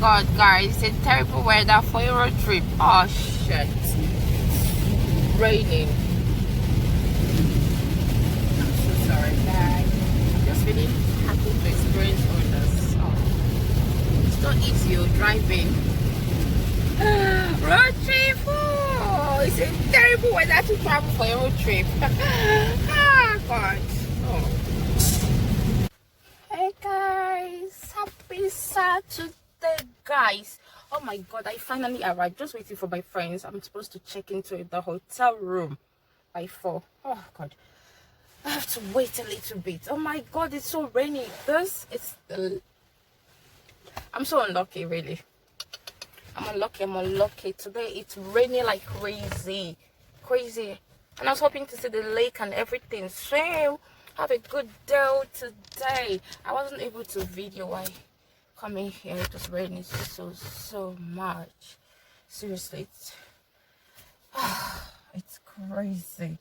God, guys, it's terrible weather for a road trip. Oh shit, raining. I'm so sorry, guys. I'm just really happy to experience all this. Oh, it's not easy, you're driving. Road trip. Oh, it's a terrible weather to travel for a road trip. Ah, God. Oh. Hey guys, happy Saturday, guys. Oh my God, I finally arrived. Just waiting for my friends. I'm supposed to check into the hotel room by 4. Oh God, I have to wait a little bit. Oh my God, it's so rainy. This is the... I'm so unlucky, really. I'm unlucky. Today it's raining like crazy. And I was hoping to see the lake and everything. So have a good day today. I wasn't able to video why coming here. It was raining so much. Seriously, it's crazy.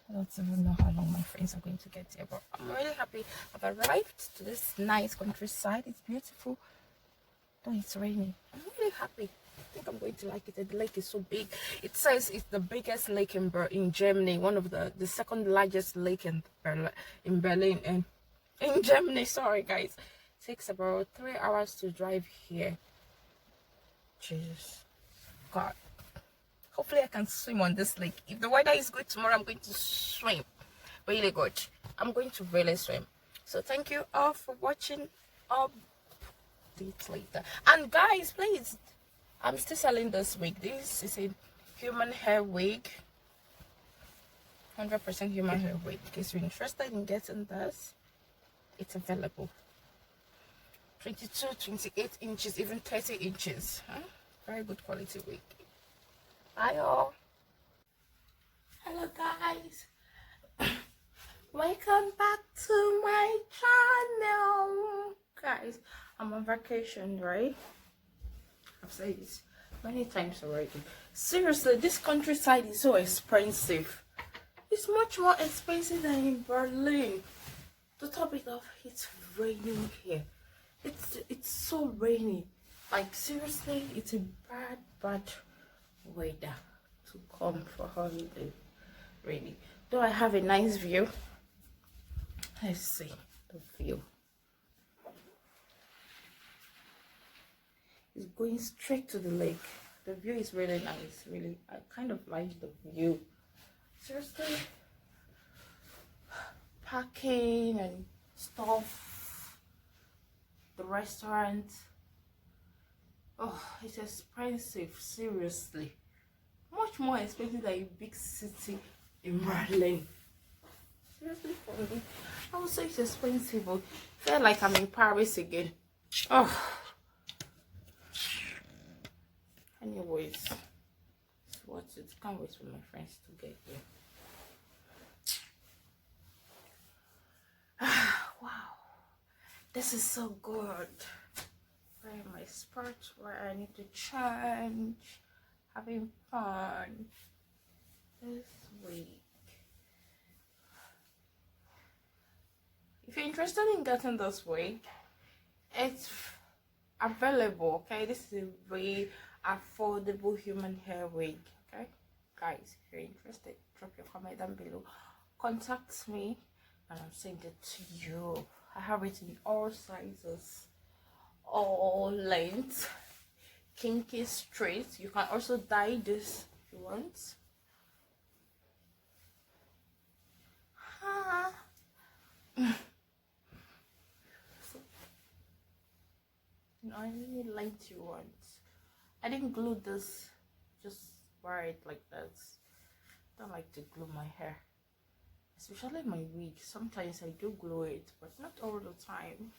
I don't even know how long my friends are going to get here, but I'm really happy I've arrived to this nice countryside. It's beautiful, though it's raining. I'm really happy. I think I'm going to like it. The lake is so big. It says it's the biggest lake in Germany, one of the second largest lake in Berlin and in Germany. Sorry guys, it takes about 3 hours to drive here. Jesus, God, hopefully I can swim on this lake. If the weather is good tomorrow, I'm going to swim really good. I'm going to really swim. So thank you all for watching. Updates later. And guys, please, I'm still selling this wig. This is a human hair wig, 100% human hair wig. In case you're interested in getting this, it's available. 22, 28 inches, even 30 inches. Huh? Very good quality wig. Bye all. Hello guys. Welcome back to my channel. Guys, I'm on vacation, right? I've said this many times already. Seriously, this countryside is so expensive. It's much more expensive than in Berlin. To top it off, it's raining here. It's so rainy. Like seriously, it's a bad weather to come for holiday. Really. Though I have a nice view. Let's see the view. It's going straight to the lake. The view is really nice. Really, I kind of like the view. Seriously, parking and stuff. The restaurant. Oh, it's expensive. Seriously, much more expensive than a big city in Berlin. Seriously, for me, I would say it's expensive. But I feel like I'm in Paris again. Oh. Anyways, let's watch it. Can't wait for my friends to get here. Wow, this is so good. Wearing my sports where I need to change, having fun this week. If you're interested in getting this wig, it's available. Okay, this is a very affordable human hair wig. Okay guys, if you're interested, drop your comment down below, contact me and I'll send it to you. I have it in all sizes, all lengths, kinky, straight. You can also dye this if you want. No, any length you want. I didn't glue this, just wear it like that. I don't like to glue my hair, especially my wig. Sometimes I do glue it, but not all the time.